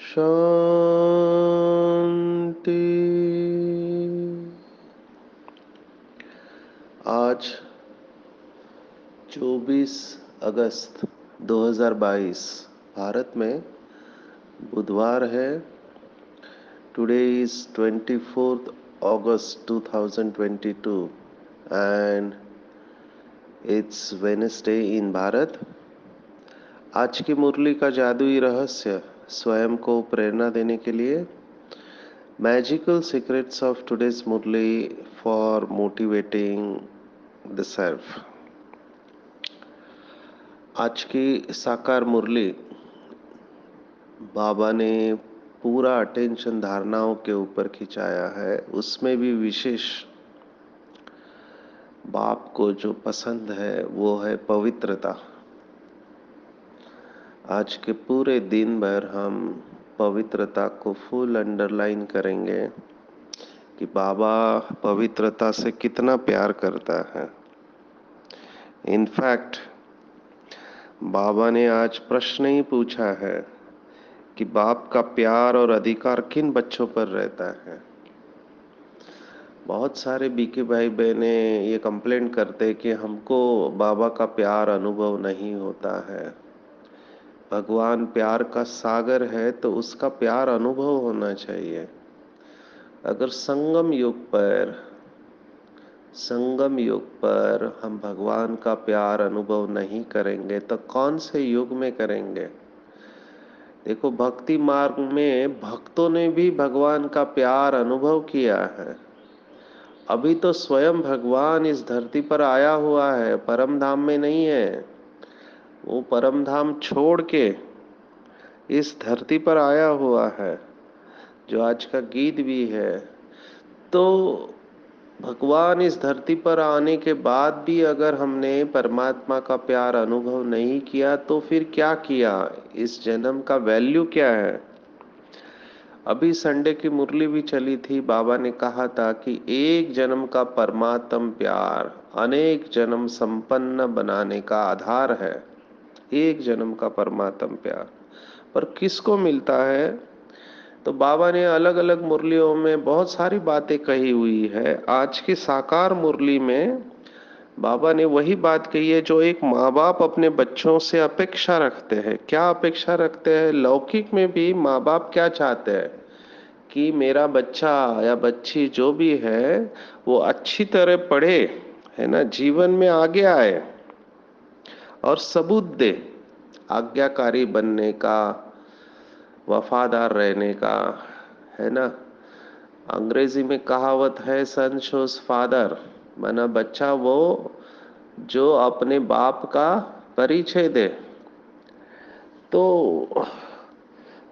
शांति। आज 24 अगस्त 2022 भारत में बुधवार है। Today is 24th August 2022 and it's Wednesday in Bharat. आज की मुरली का जादुई रहस्य स्वयं को प्रेरणा देने के लिए magical secrets of today's Murli for motivating the self. आज की साकार मुरली बाबा ने पूरा अटेंशन धारणाओं के ऊपर खिंचाया है। उसमें भी विशेष बाप को जो पसंद है वो है पवित्रता। आज के पूरे दिन भर हम पवित्रता को फुल अंडरलाइन करेंगे कि बाबा पवित्रता से कितना प्यार करता है। इनफैक्ट बाबा ने आज प्रश्न ही पूछा है कि बाप का प्यार और अधिकार किन बच्चों पर रहता है। बहुत सारे बीके भाई बहने ये कंप्लेंट करते कि हमको बाबा का प्यार अनुभव नहीं होता है। भगवान प्यार का सागर है तो उसका प्यार अनुभव होना चाहिए। अगर संगम युग पर हम भगवान का प्यार अनुभव नहीं करेंगे तो कौन से युग में करेंगे। देखो, भक्ति मार्ग में भक्तों ने भी भगवान का प्यार अनुभव किया है। अभी तो स्वयं भगवान इस धरती पर आया हुआ है, परम धाम में नहीं है। वो परम धाम छोड़ के इस धरती पर आया हुआ है, जो आज का गीत भी है। तो भगवान इस धरती पर आने के बाद भी अगर हमने परमात्मा का प्यार अनुभव नहीं किया तो फिर क्या किया, इस जन्म का वैल्यू क्या है। अभी संडे की मुरली भी चली थी। बाबा ने कहा था कि एक जन्म का परमात्म प्यार अनेक जन्म संपन्न बनाने का आधार है। एक जन्म का परमात्म प्यार पर किसको मिलता है। तो बाबा ने अलग अलग मुरलियों में बहुत सारी बातें कही हुई है। आज की साकार मुरली में बाबा ने वही बात कही है जो एक माँ बाप अपने बच्चों से अपेक्षा रखते हैं। क्या अपेक्षा रखते हैं? लौकिक में भी माँ बाप क्या चाहते हैं कि मेरा बच्चा या बच्ची जो भी है वो अच्छी तरह पढ़े, है ना, जीवन में आगे आए और सबूत दे आज्ञाकारी बनने का, वफादार रहने का, है ना। अंग्रेजी में कहावत है सन शोज फादर, माना बच्चा वो जो अपने बाप का परिचय दे। तो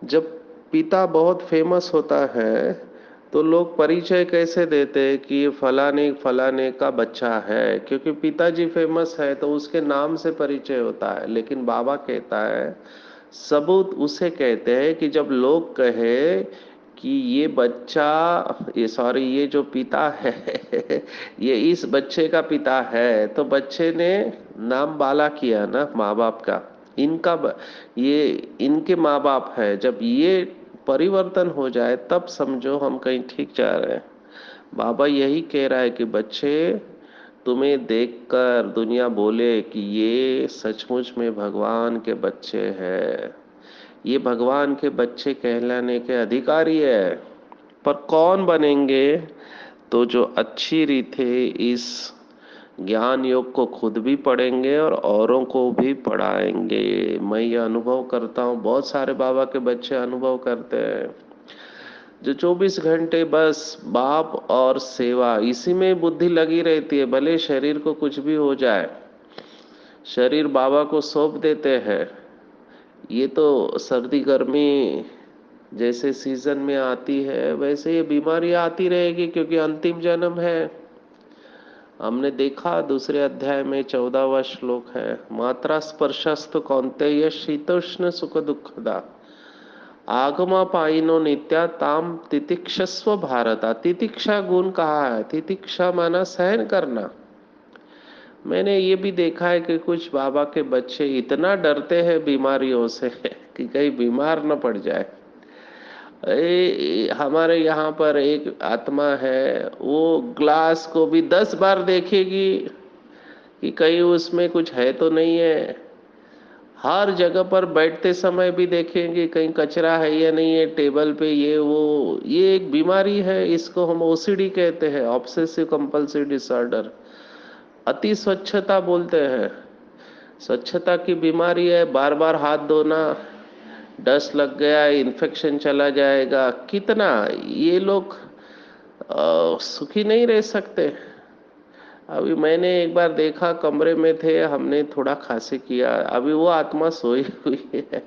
जब पिता बहुत फेमस होता है तो लोग परिचय कैसे देते हैं कि ये फलाने फलाने का बच्चा है, क्योंकि पिताजी फेमस है तो उसके नाम से परिचय होता है। लेकिन बाबा कहता है सबूत उसे कहते हैं कि जब लोग कहे कि ये बच्चा, ये जो पिता है ये इस बच्चे का पिता है, तो बच्चे ने नाम बाला किया ना माँ बाप का। ये इनके माँ बाप है। जब ये परिवर्तन हो जाए तब समझो हम कहीं ठीक जा रहे हैं। बाबा यही कह रहा है कि बच्चे, तुम्हें देखकर दुनिया बोले कि ये सचमुच में भगवान के बच्चे हैं, ये भगवान के बच्चे कहलाने के अधिकारी है। पर कौन बनेंगे? तो जो अच्छी रीते इस ज्ञान योग को खुद भी पढ़ेंगे और औरों को भी पढ़ाएंगे। मैं ये अनुभव करता हूँ, बहुत सारे बाबा के बच्चे अनुभव करते हैं जो 24 घंटे बस बाप और सेवा इसी में बुद्धि लगी रहती है, भले शरीर को कुछ भी हो जाए। शरीर बाबा को सौंप देते हैं। ये तो सर्दी गर्मी जैसे सीजन में आती है वैसे ये बीमारियां आती रहेगी, क्योंकि अंतिम जन्म है। हमने देखा दूसरे अध्याय में 14वां श्लोक है, मात्रा स्पर्शस्तु कौन्तेय शीतोष्ण सुख दुखदा आगमा पाइनो नित्या ताम तितिक्षस्व भारता। तितिक्षा गुण कहा है, तितिक्षा माना सहन करना। मैंने ये भी देखा है कि कुछ बाबा के बच्चे इतना डरते हैं बीमारियों से कि कहीं बीमार न पड़ जाए। हमारे यहाँ पर एक आत्मा है, वो ग्लास को भी 10 बार देखेगी कि कहीं उसमें कुछ है तो नहीं है। हर जगह पर बैठते समय भी देखेंगे कहीं कचरा है या नहीं है टेबल पे, ये वो। ये एक बीमारी है, इसको हम ओसीडी कहते हैं, ऑब्सेसिव कंपल्सिव डिसऑर्डर। अति स्वच्छता बोलते हैं, स्वच्छता की बीमारी है। बार बार हाथ धोना, डस्ट लग गया इन्फेक्शन चला जाएगा। कितना ये लोग सुखी नहीं रह सकते। अभी मैंने एक बार देखा, कमरे में थे, हमने थोड़ा खांसी किया, अभी वो आत्मा सोई हुई है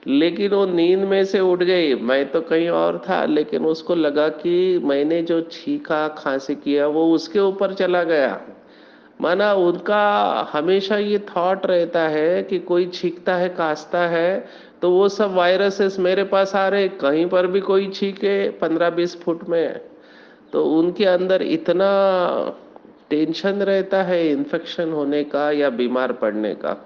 लेकिन वो नींद में से उठ गई। मैं तो कहीं और था, लेकिन उसको लगा कि मैंने जो छींका खांसी किया वो उसके ऊपर चला गया। माना उनका हमेशा ये थॉट रहता है कि कोई छींकता है कासता है तो वो सब वायरसेस मेरे पास आ रहे, कहीं पर भी कोई छींके 15-20 फुट में, तो उनके अंदर इतना टेंशन रहता है इन्फेक्शन होने का या बीमार पड़ने का।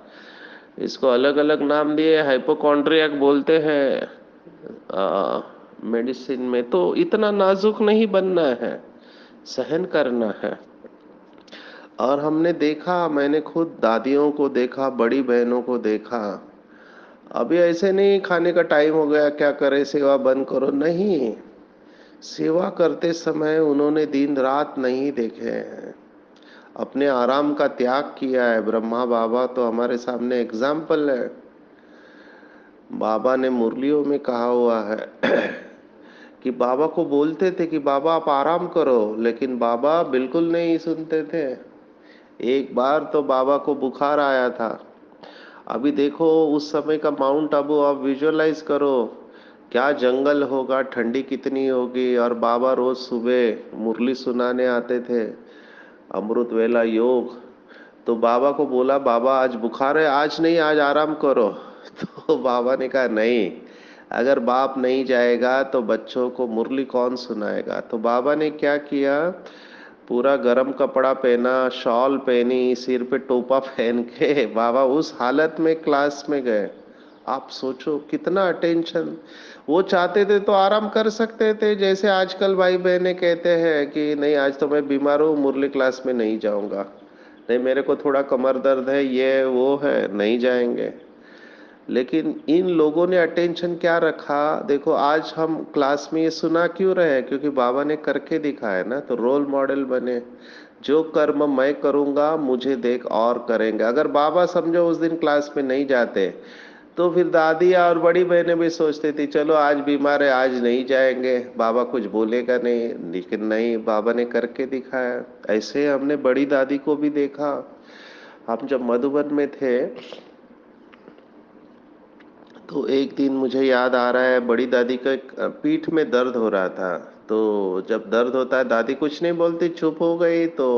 इसको अलग अलग नाम दिए, हाइपोकॉन्ड्रियाक बोलते हैं मेडिसिन में। तो इतना नाजुक नहीं बनना है, सहन करना है। और हमने देखा, मैंने खुद दादियों को देखा, बड़ी बहनों को देखा। अभी ऐसे नहीं खाने का टाइम हो गया क्या करे, सेवा बंद करो, नहीं। सेवा करते समय उन्होंने दिन रात नहीं देखे हैं, अपने आराम का त्याग किया है। ब्रह्मा बाबा तो हमारे सामने एग्जाम्पल है। बाबा ने मुरलियों में कहा हुआ है कि बाबा को बोलते थे कि बाबा आप आराम करो, लेकिन बाबा बिल्कुल नहीं सुनते थे। एक बार तो बाबा को बुखार आया था। अभी देखो उस समय का माउंट आबू आप विजुअलाइज करो, क्या जंगल होगा, ठंडी कितनी होगी। और बाबा रोज सुबह मुरली सुनाने आते थे, अमृत वेला योग। तो बाबा को बोला, बाबा आज बुखार है, आज नहीं, आज आराम करो तो बाबा ने कहा नहीं, अगर बाप नहीं जाएगा तो बच्चों को मुरली कौन सुनाएगा। तो बाबा ने क्या किया, पूरा गर्म कपड़ा पहना, शॉल पहनी, सिर पे टोपा पहन के बाबा उस हालत में क्लास में गए। आप सोचो कितना अटेंशन। वो चाहते थे तो आराम कर सकते थे, जैसे आजकल भाई बहनें कहते हैं कि नहीं आज तो मैं बीमार हूँ, मुरली क्लास में नहीं जाऊंगा, नहीं मेरे को थोड़ा कमर दर्द है, ये वो है, नहीं जाएंगे। लेकिन इन लोगों ने अटेंशन क्या रखा। देखो आज हम क्लास में ये सुना क्यों रहे हैं, क्योंकि बाबा ने करके दिखाया ना, तो रोल मॉडल बने। जो कर्म मैं करूंगा मुझे देख और करेंगे। अगर बाबा समझो उस दिन क्लास में नहीं जाते तो फिर दादी और बड़ी बहनें भी सोचती थी चलो आज बीमार है आज नहीं जाएंगे, बाबा कुछ बोलेगा नहीं। लेकिन नहीं, बाबा ने करके दिखाया। ऐसे हमने बड़ी दादी को भी देखा। हम जब मधुबन में थे तो एक दिन मुझे याद आ रहा है, बड़ी दादी का पीठ में दर्द हो रहा था। तो जब दर्द होता है दादी कुछ नहीं बोलती, चुप हो गई। तो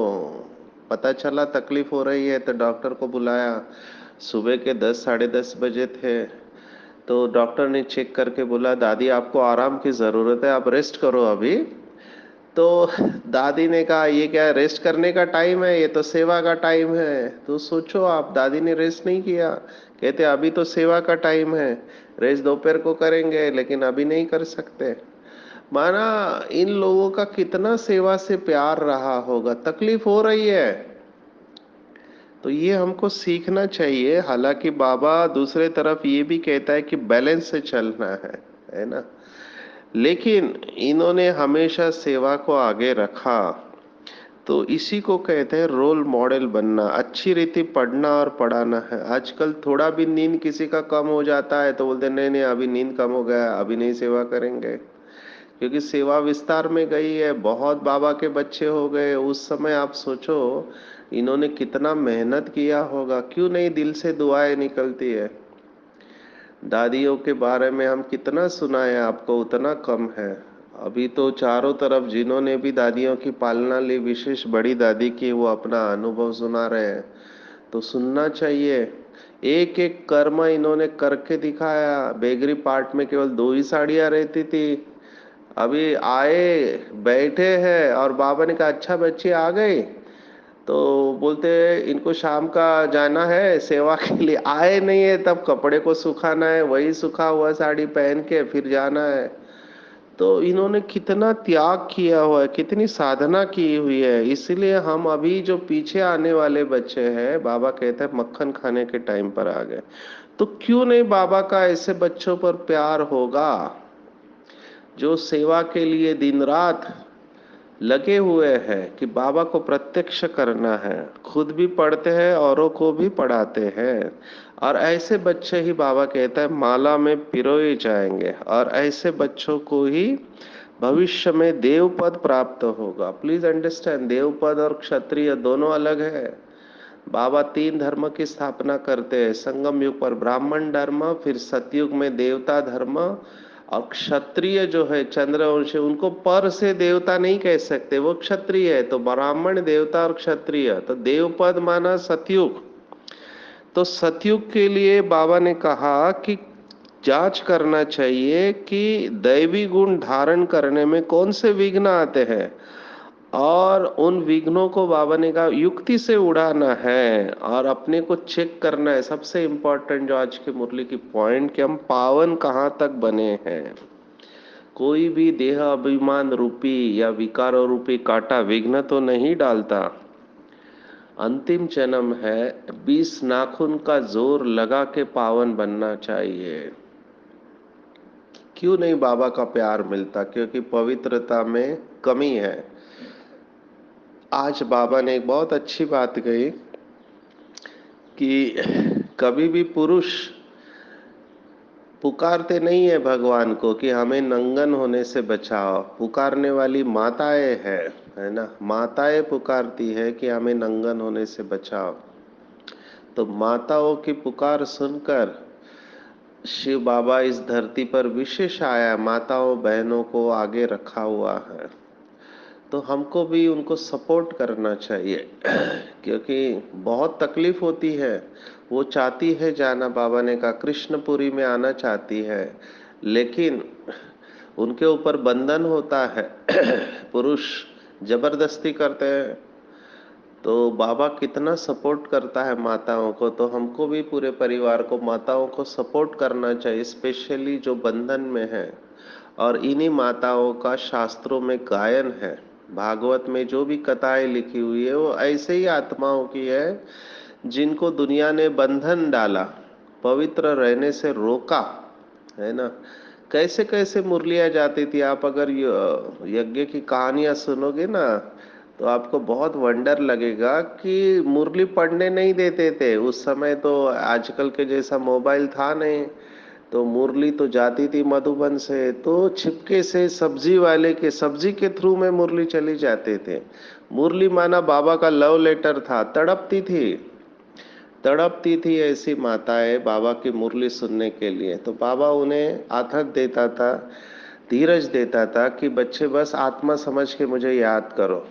पता चला तकलीफ हो रही है तो डॉक्टर को बुलाया। सुबह के 10 साढ़े 10 बजे थे। तो डॉक्टर ने चेक करके बोला दादी आपको आराम की ज़रूरत है, आप रेस्ट करो अभी। तो दादी ने कहा ये क्या है, रेस्ट करने का टाइम है, ये तो सेवा का टाइम है। तो सोचो आप, दादी ने रेस्ट नहीं किया, कहते अभी तो सेवा का टाइम है, रेस्ट दोपहर को करेंगे लेकिन अभी नहीं कर सकते। माना इन लोगों का कितना सेवा से प्यार रहा होगा। तकलीफ हो रही है तो ये हमको सीखना चाहिए। हालांकि बाबा दूसरे तरफ ये भी कहता है कि बैलेंस से चलना है ना। लेकिन इन्होंने हमेशा सेवा को आगे रखा। तो इसी को कहते हैं रोल मॉडल बनना, अच्छी रीति पढ़ना और पढ़ाना है। आजकल थोड़ा भी नींद किसी का कम हो जाता है तो बोलते नहीं नहीं अभी नींद कम हो गया, अभी नहीं सेवा करेंगे। क्योंकि सेवा विस्तार में गई है, बहुत बाबा के बच्चे हो गए। उस समय आप सोचो इन्होंने कितना मेहनत किया होगा, क्यों नहीं दिल से दुआएं निकलती है। दादियों के बारे में हम कितना सुना है आपको, उतना कम है। अभी तो चारों तरफ जिन्होंने भी दादियों की पालना ली, विशेष बड़ी दादी की, वो अपना अनुभव सुना रहे हैं। तो सुनना चाहिए। एक एक कर्म इन्होंने करके दिखाया। बेगरी पार्ट में केवल 2 ही साड़ियां रहती थी, अभी आए, बैठे हैं और बाबा ने कहा अच्छा बच्चे आ गए, तो बोलते इनको शाम का जाना है सेवा के लिए। आए नहीं है तब कपड़े को सुखाना है, वही सूखा हुआ साड़ी पहन के फिर जाना है। तो इन्होंने कितना त्याग किया हुआ है, कितनी साधना की हुई है। इसलिए हम अभी जो पीछे आने वाले बच्चे हैं, बाबा कहते हैं मक्खन खाने के टाइम पर आ गए। तो क्यों नहीं बाबा का ऐसे बच्चों पर प्यार होगा जो सेवा के लिए दिन रात लगे हुए हैं कि बाबा को प्रत्यक्ष करना है, खुद भी पढ़ते हैं औरों को भी पढ़ाते हैं। और ऐसे बच्चे ही बाबा कहता है माला में पिरोए जाएंगे, और ऐसे बच्चों को ही भविष्य में देव पद प्राप्त होगा। प्लीज अंडरस्टैंड, देव पद और क्षत्रिय दोनों अलग है। बाबा 3 धर्म की स्थापना करते हैं, संगम युग पर ब्राह्मण धर्म, फिर सतयुग में देवता धर्म, और क्षत्रिय जो है चंद्रवंशी, उनको पर से देवता नहीं कह सकते, वो क्षत्रिय है। तो ब्राह्मण, देवता और क्षत्रिय, तो देवपद माना सतयुग। तो सतयुग के लिए बाबा ने कहा कि जांच करना चाहिए कि दैवी गुण धारण करने में कौन से विघ्न आते हैं, और उन विघ्नों को बाबा ने कहा युक्ति से उड़ाना है और अपने को चेक करना है। सबसे इंपॉर्टेंट जो आज की मुरली की पॉइंट, कि हम पावन कहाँ तक बने हैं। कोई भी देह अभिमान रूपी या विकारों रूपी कांटा विघ्न तो नहीं डालता। अंतिम जन्म है, 20 नाखून का जोर लगा के पावन बनना चाहिए। क्यों नहीं बाबा का प्यार मिलता? क्योंकि पवित्रता में कमी है। आज बाबा ने एक बहुत अच्छी बात कही कि कभी भी पुरुष पुकारते नहीं है भगवान को कि हमें नंगन होने से बचाओ। पुकारने वाली माताएं है ना, माताएं पुकारती है कि हमें नंगन होने से बचाओ। तो माताओं की पुकार सुनकर शिव बाबा इस धरती पर विशेष आया, माताओं बहनों को आगे रखा हुआ है। तो हमको भी उनको सपोर्ट करना चाहिए क्योंकि बहुत तकलीफ होती है। वो चाहती है जाना, बाबा ने कहा कृष्णपुरी में आना चाहती है, लेकिन उनके ऊपर बंधन होता है पुरुष जबरदस्ती करते हैं। तो बाबा कितना सपोर्ट करता है माताओं को, तो हमको भी पूरे परिवार को माताओं को सपोर्ट करना चाहिए, स्पेशली जो बंधन में है। और इन्हीं माताओं का शास्त्रों में गायन है। भागवत में जो भी कथाएं लिखी हुई है वो ऐसे ही आत्माओं की है जिनको दुनिया ने बंधन डाला, पवित्र रहने से रोका, है ना। कैसे कैसे मुरलियां जाती थी। आप अगर यज्ञ की कहानियां सुनोगे ना तो आपको बहुत वंडर लगेगा कि मुरली पढ़ने नहीं देते थे उस समय। तो आजकल के जैसा मोबाइल था नहीं, तो मुरली तो जाती थी मधुबन से, तो छिपके से सब्जी वाले के सब्जी के थ्रू में मुरली चली जाते थे। मुरली माना बाबा का लव लेटर था। तड़पती थी ऐसी माताएं बाबा की मुरली सुनने के लिए। तो बाबा उन्हें आथत देता था, धीरज देता था कि बच्चे बस आत्मा समझ के मुझे याद करो।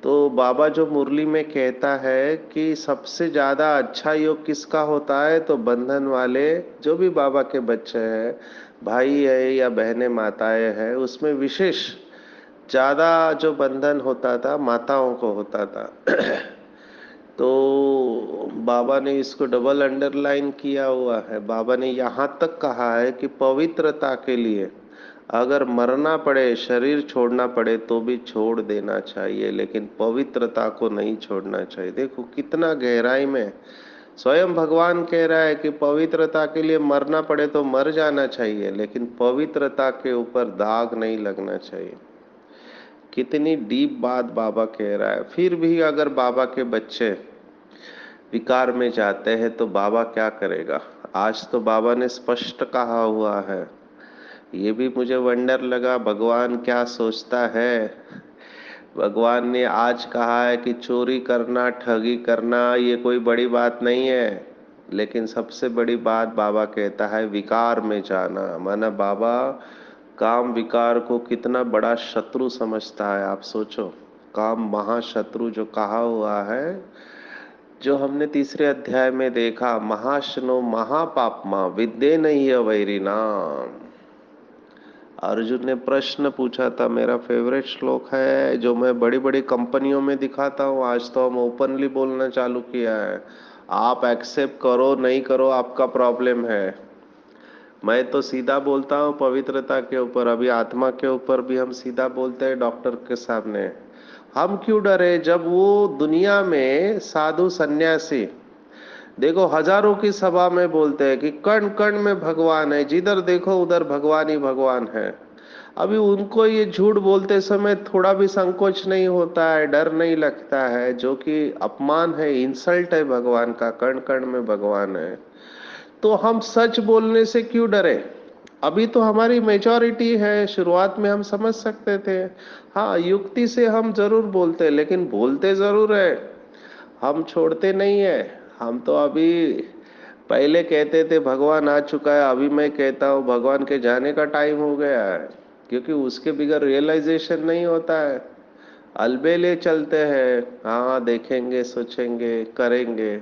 तो बाबा जो मुरली में कहता है कि सबसे ज्यादा अच्छा योग किसका होता है, तो बंधन वाले जो भी बाबा के बच्चे हैं, भाई है या बहनें माताएं हैं, उसमें विशेष ज्यादा जो बंधन होता था माताओं को होता था तो बाबा ने इसको डबल अंडरलाइन किया हुआ है। बाबा ने यहाँ तक कहा है कि पवित्रता के लिए अगर मरना पड़े, शरीर छोड़ना पड़े तो भी छोड़ देना चाहिए, लेकिन पवित्रता को नहीं छोड़ना चाहिए। देखो कितना गहराई में स्वयं भगवान कह रहा है कि पवित्रता के लिए मरना पड़े तो मर जाना चाहिए, लेकिन पवित्रता के ऊपर दाग नहीं लगना चाहिए। कितनी डीप बात बाबा कह रहा है। फिर भी अगर बाबा के बच्चे विकार में जाते हैं तो बाबा क्या करेगा? आज तो बाबा ने स्पष्ट कहा हुआ है, ये भी मुझे वंडर लगा भगवान क्या सोचता है। भगवान ने आज कहा है कि चोरी करना, ठगी करना ये कोई बड़ी बात नहीं है, लेकिन सबसे बड़ी बात बाबा कहता है विकार में जाना। माना बाबा काम विकार को कितना बड़ा शत्रु समझता है, आप सोचो। काम महाशत्रु जो कहा हुआ है, जो हमने तीसरे अध्याय में देखा, महाशनो महापापमा विद्ये नहीं वैरी नाम। अर्जुन ने प्रश्न पूछा था, मेरा फेवरेट श्लोक है जो मैं बड़ी बड़ी कंपनियों में दिखाता हूँ। आज तो हम ओपनली बोलना चालू किया है। आप एक्सेप्ट करो नहीं करो आपका प्रॉब्लम है। मैं तो सीधा बोलता हूँ पवित्रता के ऊपर, अभी आत्मा के ऊपर भी हम सीधा बोलते हैं डॉक्टर के सामने। हम क्यों डरे जब वो दुनिया में साधु सन्यासी, देखो हजारों की सभा में बोलते हैं कि कण कण में भगवान है, जिधर देखो उधर भगवान ही भगवान है। अभी उनको ये झूठ बोलते समय थोड़ा भी संकोच नहीं होता है, डर नहीं लगता है, जो कि अपमान है, इंसल्ट है भगवान का, कण कण में भगवान है। तो हम सच बोलने से क्यों डरे? अभी तो हमारी मेजॉरिटी है, शुरुआत में हम समझ सकते थे। हाँ, युक्ति से हम जरूर बोलते, लेकिन बोलते जरूर है, हम छोड़ते नहीं है। हम तो अभी पहले कहते थे भगवान आ चुका है, अभी मैं कहता हूँ भगवान के जाने का टाइम हो गया है, क्योंकि उसके बिगैर रियलाइजेशन नहीं होता है। अलबेले चलते हैं, हाँ देखेंगे, सोचेंगे, करेंगे,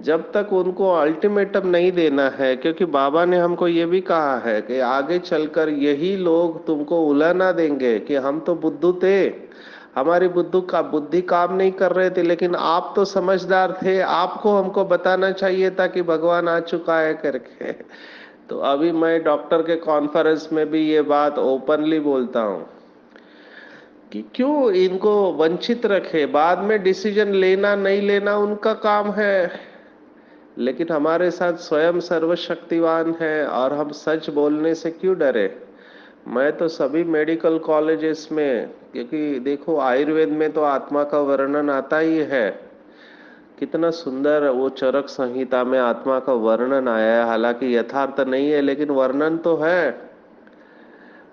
जब तक उनको अल्टीमेटम नहीं देना है। क्योंकि बाबा ने हमको ये भी कहा है कि आगे चलकर यही लोग तुमको उलाना देंगे कि हम तो बुद्धू थे, हमारी बुद्धि काम नहीं कर रहे थे, लेकिन आप तो समझदार थे, आपको हमको बताना चाहिए था कि भगवान आ चुका है करके। तो अभी मैं डॉक्टर के कॉन्फ्रेंस में भी ये बात ओपनली बोलता हूँ कि क्यों इनको वंचित रखे, बाद में डिसीजन लेना नहीं लेना उनका काम है, लेकिन हमारे साथ स्वयं सर्वशक्तिवान है और हम सच बोलने से क्यों डरे। मैं तो सभी मेडिकल कॉलेजेस में, क्योंकि देखो आयुर्वेद में तो आत्मा का वर्णन आता ही है, कितना सुंदर वो चरक संहिता में आत्मा का वर्णन आया है। हालांकि यथार्थ नहीं है, लेकिन वर्णन तो है।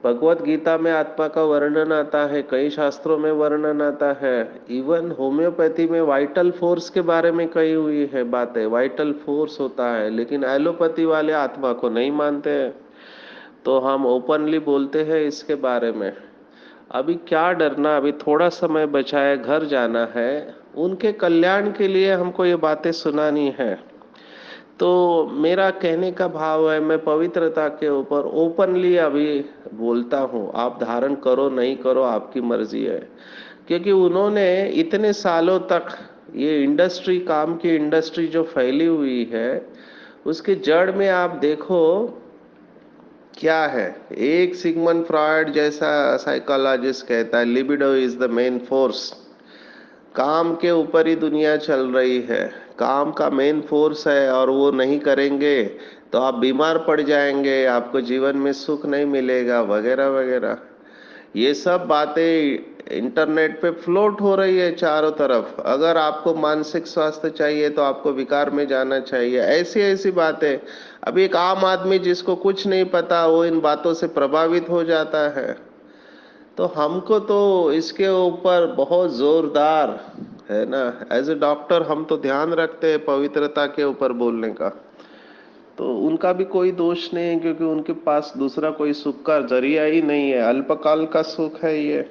भगवत गीता में आत्मा का वर्णन आता है, कई शास्त्रों में वर्णन आता है, इवन होम्योपैथी में वाइटल फोर्स के बारे में कही हुई है बातें, वाइटल फोर्स होता है, लेकिन एलोपैथी वाले आत्मा को नहीं मानते हैं। तो हम ओपनली बोलते हैं इसके बारे में। अभी क्या डरना, अभी थोड़ा समय बचा है, घर जाना है, उनके कल्याण के लिए हमको ये बातें सुनानी है। तो मेरा कहने का भाव है, मैं पवित्रता के ऊपर ओपनली अभी बोलता हूँ, आप धारण करो नहीं करो आपकी मर्जी है। क्योंकि उन्होंने इतने सालों तक ये इंडस्ट्री, काम की इंडस्ट्री जो फैली हुई है, उसके जड़ में आप देखो क्या है। एक सिगमंड फ्रॉयड जैसा साइकोलॉजिस्ट कहता है libido is the main force. काम के ऊपर ही दुनिया चल रही है, काम का मेन फोर्स है, और वो नहीं करेंगे तो आप बीमार पड़ जाएंगे, आपको जीवन में सुख नहीं मिलेगा, वगैरह वगैरह। ये सब बातें इंटरनेट पे फ्लोट हो रही है चारों तरफ। अगर आपको मानसिक स्वास्थ्य चाहिए तो आपको विकार में जाना चाहिए, ऐसी ऐसी बातें। अब एक आम आदमी जिसको कुछ नहीं पता वो इन बातों से प्रभावित हो जाता है। तो हमको तो इसके ऊपर बहुत जोरदार है ना, एज ए डॉक्टर हम तो ध्यान रखते हैं पवित्रता के ऊपर बोलने का। तो उनका भी कोई दोष नहीं है, क्योंकि उनके पास दूसरा कोई सुख का जरिया ही नहीं है, अल्पकाल का सुख है ये।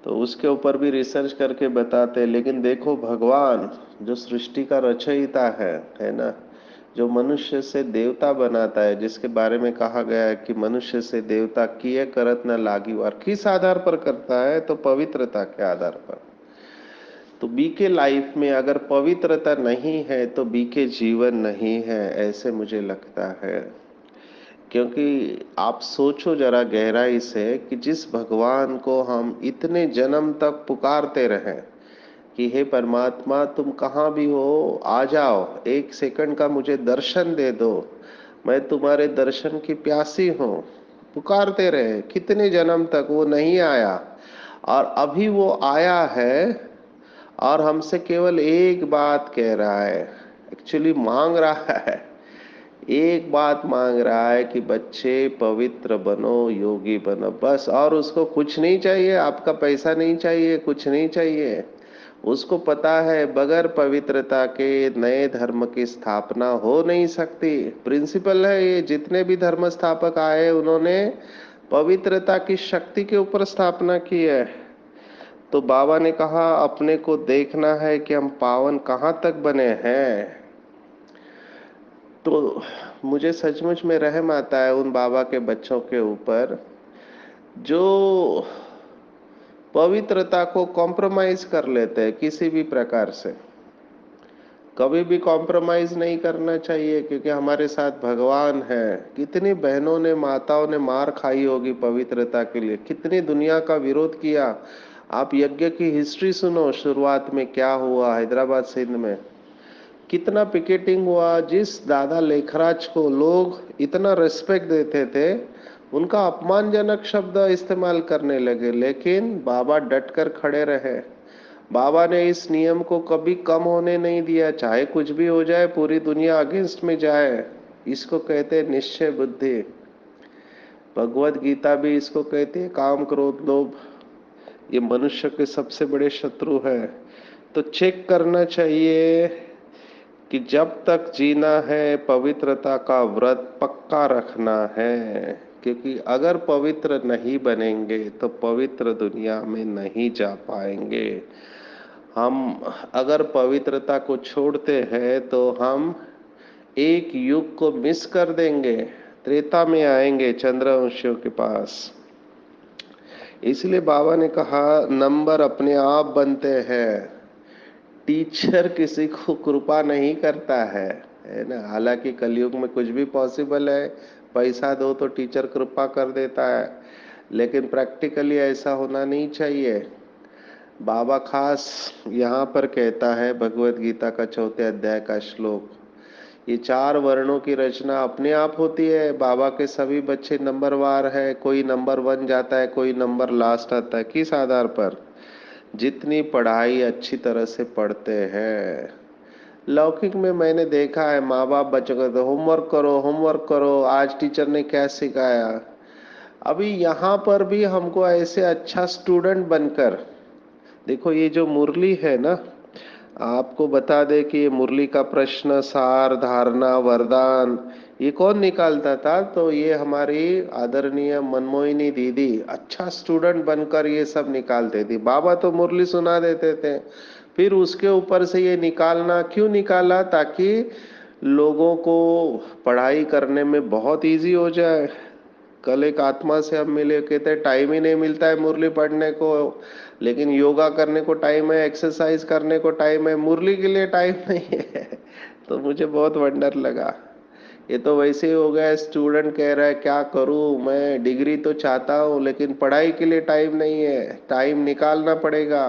तो उसके ऊपर भी रिसर्च करके बताते हैं। लेकिन देखो भगवान जो सृष्टि का रचयिता है ना, जो मनुष्य से देवता बनाता है, जिसके बारे में कहा गया है कि मनुष्य से देवता किए करत न लागी वार, किस आधार पर करता है? तो पवित्रता के आधार पर। तो बीके लाइफ में अगर पवित्रता नहीं है तो बीके जीवन नहीं है, ऐसे मुझे लगता है। क्योंकि आप सोचो जरा गहराई से कि जिस भगवान को हम इतने जन्म तक पुकारते रहे कि हे परमात्मा तुम कहाँ भी हो आ जाओ, एक सेकंड का मुझे दर्शन दे दो, मैं तुम्हारे दर्शन की प्यासी हूँ, पुकारते रहे कितने जन्म तक, वो नहीं आया। और अभी वो आया है और हमसे केवल एक बात कह रहा है, एक्चुअली मांग रहा है, एक बात मांग रहा है कि बच्चे पवित्र बनो, योगी बनो, बस। और उसको कुछ नहीं चाहिए, आपका पैसा नहीं चाहिए, कुछ नहीं चाहिए। उसको पता है बगैर पवित्रता के नए धर्म की स्थापना हो नहीं सकती। प्रिंसिपल है ये, जितने भी धर्म स्थापक आए उन्होंने पवित्रता की शक्ति के ऊपर स्थापना की है। तो बाबा ने कहा अपने को देखना है कि हम पावन कहाँ तक बने हैं। तो मुझे सचमुच में रहम आता है उन बाबा के बच्चों के ऊपर जो पवित्रता को कॉम्प्रोमाइज कर लेते हैं किसी भी प्रकार से। कभी भी कॉम्प्रोमाइज नहीं करना चाहिए, क्योंकि हमारे साथ भगवान है। कितनी बहनों ने, माताओं ने मार खाई होगी पवित्रता के लिए, कितनी दुनिया का विरोध किया। आप यज्ञ की हिस्ट्री सुनो, शुरुआत में क्या हुआ हैदराबाद सिंध में, कितना पिकेटिंग हुआ। जिस दादा लेखराज को लोग इतना रिस्पेक्ट देते थे, उनका अपमानजनक शब्द इस्तेमाल करने लगे, लेकिन बाबा डटकर खड़े रहे। बाबा ने इस नियम को कभी कम होने नहीं दिया, चाहे कुछ भी हो जाए, पूरी दुनिया अगेंस्ट में जाए। इसको कहते हैं निश्चय बुद्धि। भगवत गीता भी इसको कहती है, काम क्रोध लोभ ये मनुष्य के सबसे बड़े शत्रु है। तो चेक करना चाहिए कि जब तक जीना है पवित्रता का व्रत पक्का रखना है, क्योंकि अगर पवित्र नहीं बनेंगे तो पवित्र दुनिया में नहीं जा पाएंगे। हम अगर पवित्रता को छोड़ते हैं तो हम एक युग को मिस कर देंगे। त्रेता में आएंगे चंद्रवंशियों के पास। इसलिए बाबा ने कहा नंबर अपने आप बनते हैं, टीचर किसी को कृपा नहीं करता है ना। हालांकि कलयुग में कुछ भी पॉसिबल है, पैसा दो तो टीचर कृपा कर देता है, लेकिन प्रैक्टिकली ऐसा होना नहीं चाहिए। बाबा खास यहाँ पर कहता है भगवत गीता का 4 अध्याय का श्लोक, ये 4 वर्णों की रचना अपने आप होती है। बाबा के सभी बच्चे नंबरवार है, कोई नंबर 1 जाता है, कोई नंबर लास्ट आता है। किस आधार पर? जितनी पढ़ाई अच्छी तरह से पढ़ते हैं। लौकिक में मैंने देखा है माँ बाप बच्चों को तो होमवर्क करो, होमवर्क करो, आज टीचर ने क्या सिखाया। अभी यहाँ पर भी हमको ऐसे अच्छा स्टूडेंट बनकर, देखो ये जो मुरली है ना, आपको बता दे कि ये मुरली का प्रश्न सार धारणा वरदान ये कौन निकालता था? तो ये हमारी आदरणीय मनमोहिनी दीदी अच्छा स्टूडेंट बनकर ये सब निकालते थी। बाबा तो मुरली सुना देते थे, फिर उसके ऊपर से ये निकालना क्यों निकाला? ताकि लोगों को पढ़ाई करने में बहुत इजी हो जाए। कल एक आत्मा से हम मिले, कहते टाइम ही नहीं मिलता है मुरली पढ़ने को, लेकिन योगा करने को टाइम है, एक्सरसाइज करने को टाइम है, मुरली के लिए टाइम नहीं है। तो मुझे बहुत वंडर लगा। ये तो वैसे ही हो गया, स्टूडेंट कह रहा है क्या करूं मैं, डिग्री तो चाहता हूं लेकिन पढ़ाई के लिए टाइम नहीं है, टाइम निकालना पड़ेगा।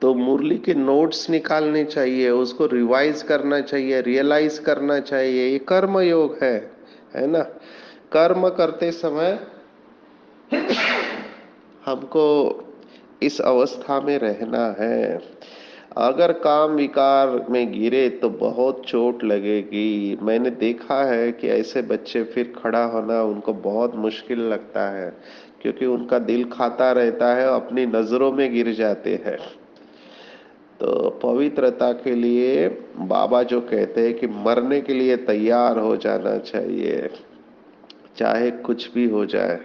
तो मुरली के नोट्स निकालने चाहिए, उसको रिवाइज करना चाहिए, रियलाइज करना चाहिए। ये कर्म योग है ना। कर्म करते समय हमको इस अवस्था में रहना है। अगर काम विकार में गिरे तो बहुत चोट लगेगी। मैंने देखा है कि ऐसे बच्चे फिर खड़ा होना उनको बहुत मुश्किल लगता है, क्योंकि उनका दिल खाता रहता है, अपनी नजरों में गिर जाते हैं। तो पवित्रता के लिए बाबा जो कहते हैं कि मरने के लिए तैयार हो जाना चाहिए, चाहे कुछ भी हो जाए,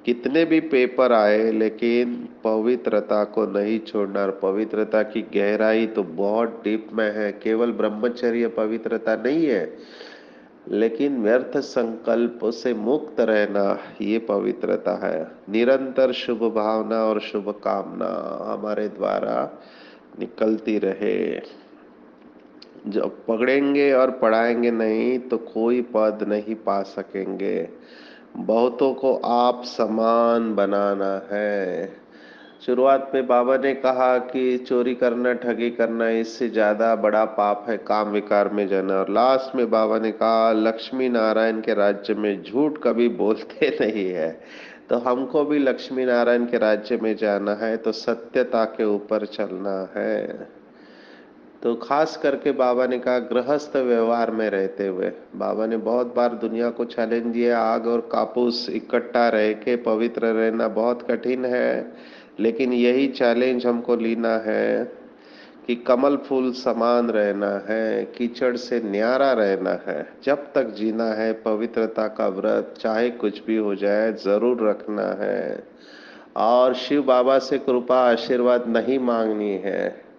कितने भी पेपर आए, लेकिन पवित्रता को नहीं छोड़ना। और पवित्रता की गहराई तो बहुत डीप में है। केवल ब्रह्मचर्य पवित्रता नहीं है, लेकिन व्यर्थ संकल्प से मुक्त रहना ये पवित्रता है। निरंतर शुभ भावना और शुभ कामना हमारे द्वारा निकलती रहे। जब पकड़ेंगे और पढ़ाएंगे नहीं तो कोई पद नहीं पा सकेंगे। बहुतों को आप समान बनाना है। शुरुआत में बाबा ने कहा कि चोरी करना, ठगी करना, इससे ज्यादा बड़ा पाप है काम विकार में जाना। और लास्ट में बाबा ने कहा लक्ष्मी नारायण के राज्य में झूठ कभी बोलते नहीं है। तो हमको भी लक्ष्मी नारायण के राज्य में जाना है, तो सत्यता के ऊपर चलना है। तो खास करके बाबा ने कहा गृहस्थ व्यवहार में रहते हुए, बाबा ने बहुत बार दुनिया को चैलेंज दिया, आग और कापूस इकट्ठा रह के पवित्र रहना बहुत कठिन है, लेकिन यही चैलेंज हमको लेना है कि कमल फूल समान रहना है, कीचड़ से न्यारा रहना है, जब तक जीना है पवित्रता का व्रत चाहे कुछ भी हो जाए जरूर रखना है। और शिव बाबा से कृपा आशीर्वाद नहीं मांगनी है।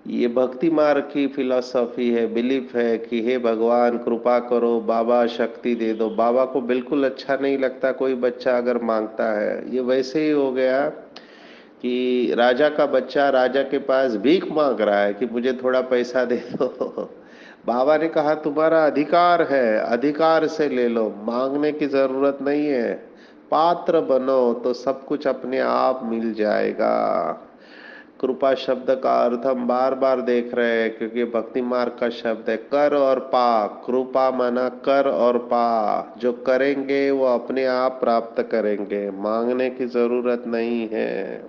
ये भक्ति मार्ग की फिलॉसफी है, बिलीफ है कि हे भगवान कृपा करो, बाबा शक्ति दे दो। बाबा को बिल्कुल अच्छा नहीं लगता कोई बच्चा अगर मांगता है। ये वैसे ही हो गया कि राजा का बच्चा राजा के पास भीख मांग रहा है कि मुझे थोड़ा पैसा दे दो। बाबा ने कहा तुम्हारा अधिकार है, अधिकार से ले लो, मांगने की जरूरत नहीं है। पात्र बनो तो सब कुछ अपने आप मिल जाएगा। कृपा शब्द का अर्थ हम बार बार देख रहे हैं क्योंकि भक्ति मार्ग का शब्द है कर और पा। कृपा माना कर और पा, जो करेंगे वो अपने आप प्राप्त करेंगे, मांगने की जरूरत नहीं है।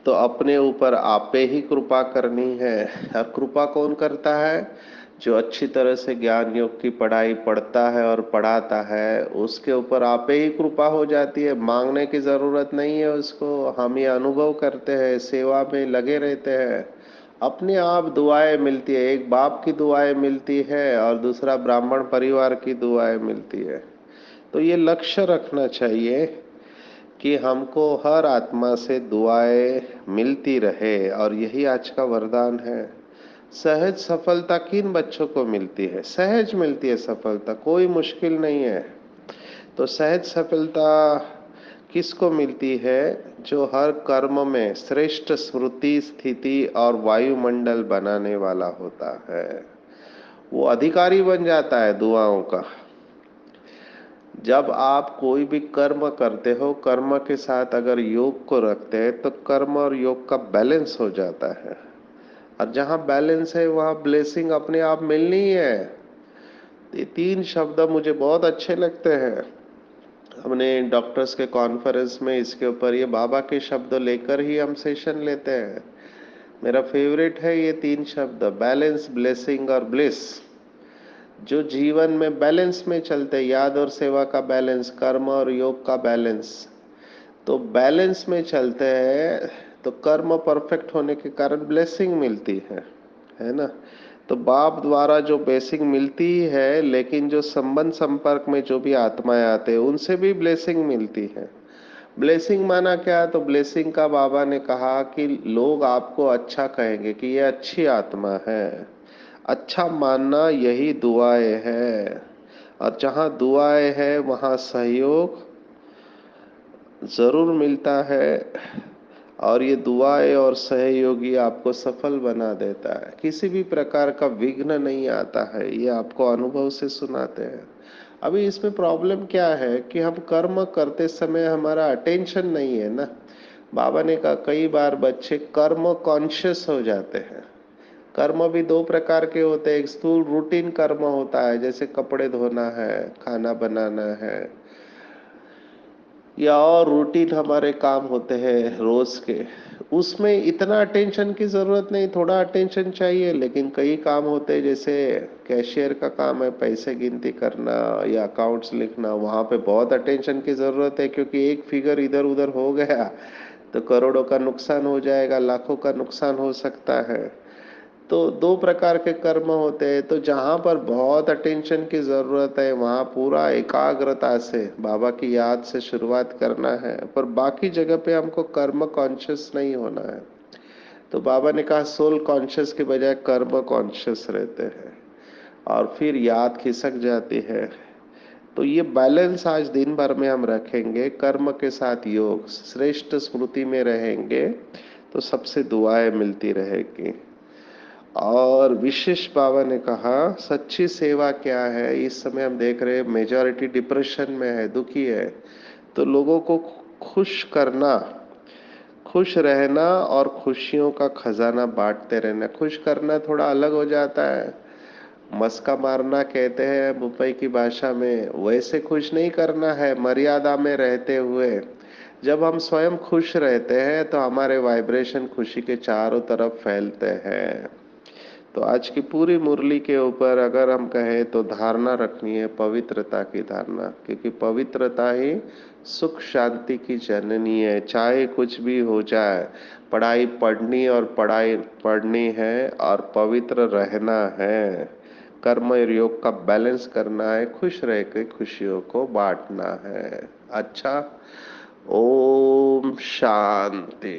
तो अपने ऊपर आपे ही कृपा करनी है। और कृपा कौन करता है? जो अच्छी तरह से ज्ञान योग की पढ़ाई पढ़ता है और पढ़ाता है, उसके ऊपर आपे ही कृपा हो जाती है, मांगने की जरूरत नहीं है उसको। हम ये अनुभव करते हैं, सेवा में लगे रहते हैं, अपने आप दुआएं मिलती है। एक बाप की दुआएं मिलती है और दूसरा ब्राह्मण परिवार की दुआएं मिलती है। तो ये लक्ष्य रखना चाहिए कि हमको हर आत्मा से दुआएं मिलती रहे, और यही आज का वरदान है। सहज सफलता किन बच्चों को मिलती है? सहज मिलती है सफलता, कोई मुश्किल नहीं है। तो सहज सफलता किसको मिलती है? जो हर कर्म में श्रेष्ठ स्मृति स्थिति और वायुमंडल बनाने वाला होता है, वो अधिकारी बन जाता है दुआओं का। जब आप कोई भी कर्म करते हो, कर्म के साथ अगर योग को रखते हैं तो कर्म और योग का बैलेंस हो जाता है, और जहां बैलेंस है वहां ब्लेसिंग अपने आप मिलनी है। ये तीन शब्द मुझे बहुत अच्छे लगते हैं। हमने डॉक्टर्स के कॉन्फ्रेंस में इसके ऊपर ये बाबा के शब्द लेकर ही हम सेशन लेते हैं। मेरा फेवरेट है ये तीन शब्द, बैलेंस, ब्लेसिंग और ब्लिस। जो जीवन में बैलेंस में चलते, याद और सेवा का बैलेंस, कर्म और योग का बैलेंस, तो बैलेंस में चलते हैं तो कर्म परफेक्ट होने के कारण ब्लेसिंग मिलती है ना। तो बाप द्वारा जो ब्लेसिंग मिलती है, लेकिन जो संबंध संपर्क में जो भी आत्माएं आते हैं उनसे भी ब्लेसिंग मिलती है। ब्लेसिंग माना क्या? तो ब्लेसिंग का बाबा ने कहा कि लोग आपको अच्छा कहेंगे कि ये अच्छी आत्मा है। अच्छा मानना यही दुआएं है, और जहां दुआएं है वहां सहयोग जरूर मिलता है। और ये दुआएं और सहयोगी आपको सफल बना देता है, किसी भी प्रकार का विघ्न नहीं आता है, ये आपको अनुभव से सुनाते हैं। अभी इसमें प्रॉब्लम क्या है कि हम कर्म करते समय हमारा अटेंशन नहीं है ना। बाबा ने कहा कई बार बच्चे कर्म कॉन्शियस हो जाते हैं। कर्म भी दो प्रकार के होते हैं। एक स्थूल रूटीन कर्म होता है, जैसे कपड़े धोना है, खाना बनाना है, या और रूटीन हमारे काम होते हैं रोज के। उसमें इतना अटेंशन की जरूरत नहीं, थोड़ा अटेंशन चाहिए। लेकिन कई काम होते हैं, जैसे कैशियर का काम है पैसे गिनती करना या अकाउंट्स लिखना, वहां पे बहुत अटेंशन की जरूरत है, क्योंकि एक फिगर इधर उधर हो गया तो करोड़ों का नुकसान हो जाएगा, लाखों का नुकसान हो सकता है। तो दो प्रकार के कर्म होते हैं। तो जहां पर बहुत अटेंशन की जरूरत है वहां पूरा एकाग्रता से बाबा की याद से शुरुआत करना है, पर बाकी जगह पे हमको कर्म कॉन्शियस नहीं होना है। तो बाबा ने कहा सोल कॉन्शियस के बजाय कर्म कॉन्शियस रहते हैं, और फिर याद खिसक जाती है। तो ये बैलेंस आज दिन भर में हम रखेंगे, कर्म के साथ योग, श्रेष्ठ स्मृति में रहेंगे, तो सबसे दुआएं मिलती रहेगी। और विशेष बाबा ने कहा सच्ची सेवा क्या है? इस समय हम देख रहे हैं मेजॉरिटी डिप्रेशन में है, दुखी है। तो लोगों को खुश करना, खुश रहना और खुशियों का खजाना बांटते रहना। खुश करना थोड़ा अलग हो जाता है, मस्का मारना कहते हैं मुंबई की भाषा में, वैसे खुश नहीं करना है, मर्यादा में रहते हुए। जब हम स्वयं खुश रहते हैं तो हमारे वाइब्रेशन खुशी के चारों तरफ फैलते हैं। तो आज की पूरी मुरली के ऊपर अगर हम कहें तो धारणा रखनी है पवित्रता की धारणा, क्योंकि पवित्रता ही सुख शांति की जननी है। चाहे कुछ भी हो जाए, पढ़ाई पढ़नी और पढ़ाई पढ़नी है और पवित्र रहना है। कर्म और योग का बैलेंस करना है, खुश रह के खुशियों को बांटना है। अच्छा, ओम शांति।